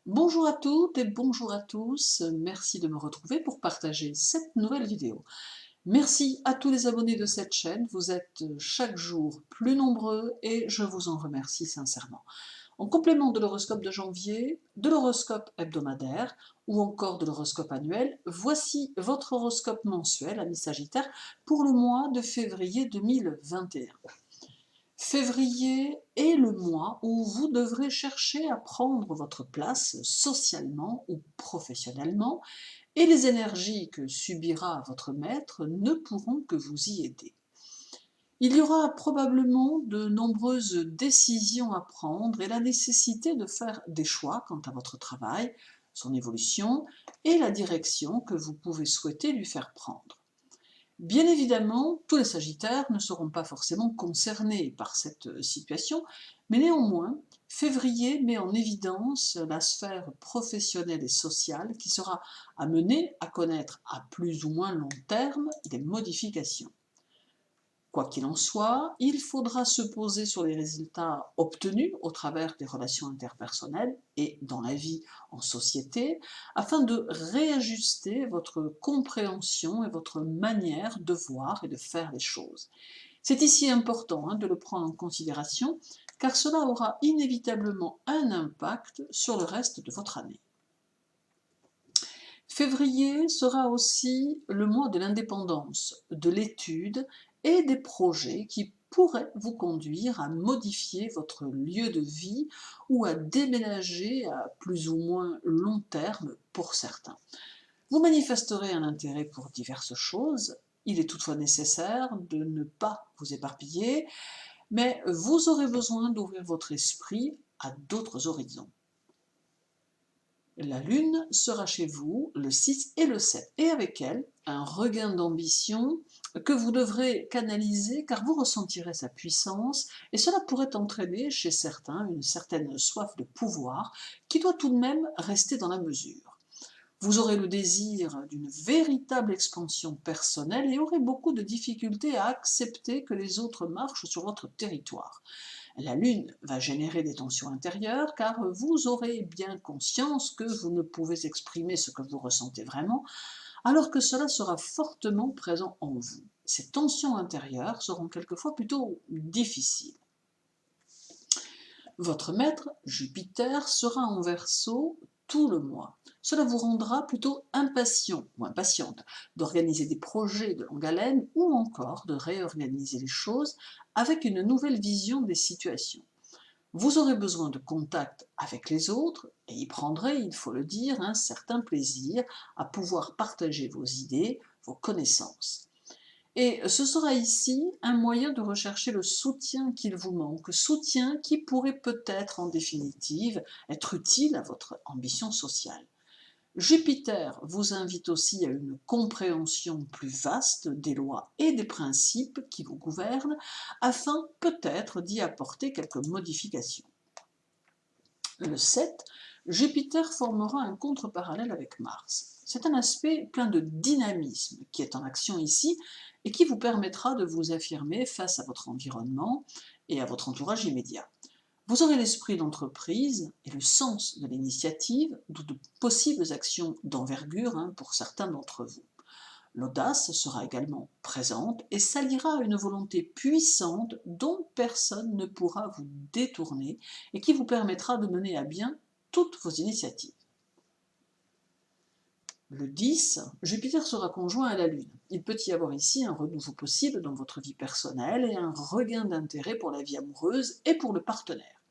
Bonjour à toutes et bonjour à tous, merci de me retrouver pour partager cette nouvelle vidéo. Merci à tous les abonnés de cette chaîne, vous êtes chaque jour plus nombreux et je vous en remercie sincèrement. En complément de l'horoscope de janvier, de l'horoscope hebdomadaire ou encore de l'horoscope annuel, voici votre horoscope mensuel, ami Sagittaire, pour le mois de février 2021. Février est le mois où vous devrez chercher à prendre votre place socialement ou professionnellement et les énergies que subira votre maître ne pourront que vous y aider. Il y aura probablement de nombreuses décisions à prendre et la nécessité de faire des choix quant à votre travail, son évolution et la direction que vous pouvez souhaiter lui faire prendre. Bien évidemment, tous les Sagittaires ne seront pas forcément concernés par cette situation, mais néanmoins, février met en évidence la sphère professionnelle et sociale qui sera amenée à connaître à plus ou moins long terme des modifications. Quoi qu'il en soit, il faudra se poser sur les résultats obtenus au travers des relations interpersonnelles et dans la vie en société, afin de réajuster votre compréhension et votre manière de voir et de faire les choses. C'est ici important de le prendre en considération, car cela aura inévitablement un impact sur le reste de votre année. Février sera aussi le mois de l'indépendance, de l'étude et des projets qui pourraient vous conduire à modifier votre lieu de vie ou à déménager à plus ou moins long terme pour certains. Vous manifesterez un intérêt pour diverses choses, il est toutefois nécessaire de ne pas vous éparpiller, mais vous aurez besoin d'ouvrir votre esprit à d'autres horizons. La Lune sera chez vous le 6 et le 7, et avec elle, un regain d'ambition que vous devrez canaliser car vous ressentirez sa puissance et cela pourrait entraîner chez certains une certaine soif de pouvoir qui doit tout de même rester dans la mesure. Vous aurez le désir d'une véritable expansion personnelle et aurez beaucoup de difficultés à accepter que les autres marchent sur votre territoire. La Lune va générer des tensions intérieures car vous aurez bien conscience que vous ne pouvez exprimer ce que vous ressentez vraiment, alors que cela sera fortement présent en vous. Ces tensions intérieures seront quelquefois plutôt difficiles. Votre maître, Jupiter, sera en Verseau tout le mois. Cela vous rendra plutôt impatient ou impatiente d'organiser des projets de longue haleine ou encore de réorganiser les choses avec une nouvelle vision des situations. Vous aurez besoin de contact avec les autres et y prendrez, il faut le dire, un certain plaisir à pouvoir partager vos idées, vos connaissances. Et ce sera ici un moyen de rechercher le soutien qu'il vous manque, soutien qui pourrait peut-être en définitive être utile à votre ambition sociale. Jupiter vous invite aussi à une compréhension plus vaste des lois et des principes qui vous gouvernent, afin peut-être d'y apporter quelques modifications. Le 7, Jupiter formera un contre-parallèle avec Mars. C'est un aspect plein de dynamisme qui est en action ici et qui vous permettra de vous affirmer face à votre environnement et à votre entourage immédiat. Vous aurez l'esprit d'entreprise et le sens de l'initiative, d'où de possibles actions d'envergure pour certains d'entre vous. L'audace sera également présente et s'alliera à une volonté puissante dont personne ne pourra vous détourner et qui vous permettra de mener à bien toutes vos initiatives. Le 10, Jupiter sera conjoint à la Lune. Il peut y avoir ici un renouveau possible dans votre vie personnelle et un regain d'intérêt pour la vie amoureuse et pour le partenaire.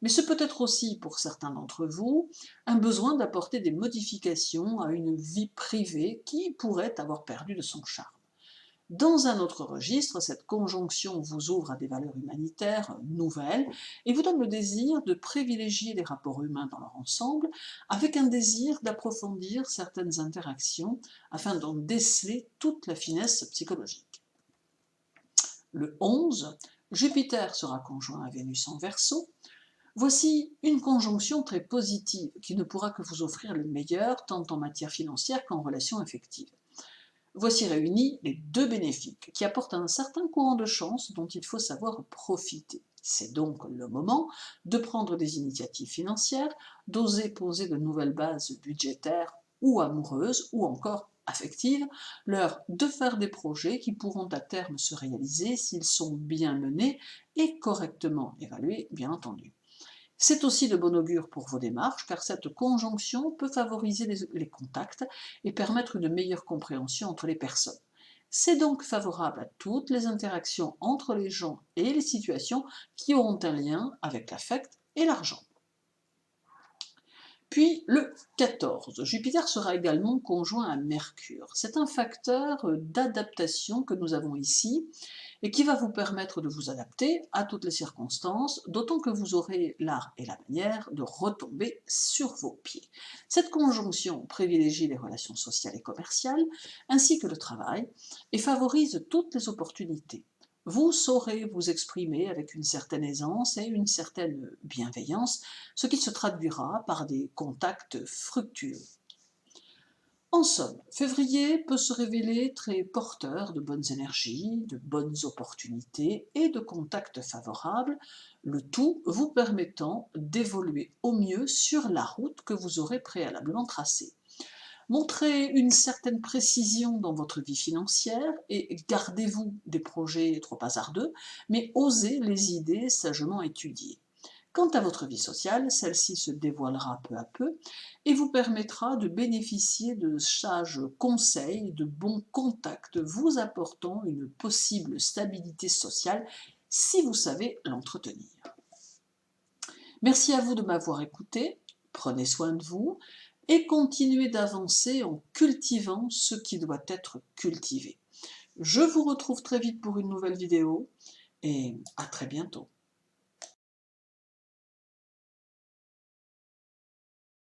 Mais ce peut être aussi, pour certains d'entre vous, un besoin d'apporter des modifications à une vie privée qui pourrait avoir perdu de son charme. Dans un autre registre, cette conjonction vous ouvre à des valeurs humanitaires nouvelles et vous donne le désir de privilégier les rapports humains dans leur ensemble, avec un désir d'approfondir certaines interactions afin d'en déceler toute la finesse psychologique. Le 11, Jupiter sera conjoint à Vénus en Verseau. Voici une conjonction très positive qui ne pourra que vous offrir le meilleur tant en matière financière qu'en relations affectives. Voici réunis les deux bénéfiques qui apportent un certain courant de chance dont il faut savoir profiter. C'est donc le moment de prendre des initiatives financières, d'oser poser de nouvelles bases budgétaires ou amoureuses ou encore affectives, l'heure de faire des projets qui pourront à terme se réaliser s'ils sont bien menés et correctement évalués, bien entendu. C'est aussi de bon augure pour vos démarches, car cette conjonction peut favoriser les contacts et permettre une meilleure compréhension entre les personnes. C'est donc favorable à toutes les interactions entre les gens et les situations qui auront un lien avec l'affect et l'argent. Puis le 14, Jupiter sera également conjoint à Mercure. C'est un facteur d'adaptation que nous avons ici et qui va vous permettre de vous adapter à toutes les circonstances, d'autant que vous aurez l'art et la manière de retomber sur vos pieds. Cette conjonction privilégie les relations sociales et commerciales, ainsi que le travail, et favorise toutes les opportunités. Vous saurez vous exprimer avec une certaine aisance et une certaine bienveillance, ce qui se traduira par des contacts fructueux. En somme, février peut se révéler très porteur de bonnes énergies, de bonnes opportunités et de contacts favorables, le tout vous permettant d'évoluer au mieux sur la route que vous aurez préalablement tracée. Montrez une certaine précision dans votre vie financière et gardez-vous des projets trop hasardeux, mais osez les idées sagement étudiées. Quant à votre vie sociale, celle-ci se dévoilera peu à peu et vous permettra de bénéficier de sages conseils, de bons contacts vous apportant une possible stabilité sociale si vous savez l'entretenir. Merci à vous de m'avoir écouté, prenez soin de vous et continuez d'avancer en cultivant ce qui doit être cultivé. Je vous retrouve très vite pour une nouvelle vidéo et à très bientôt.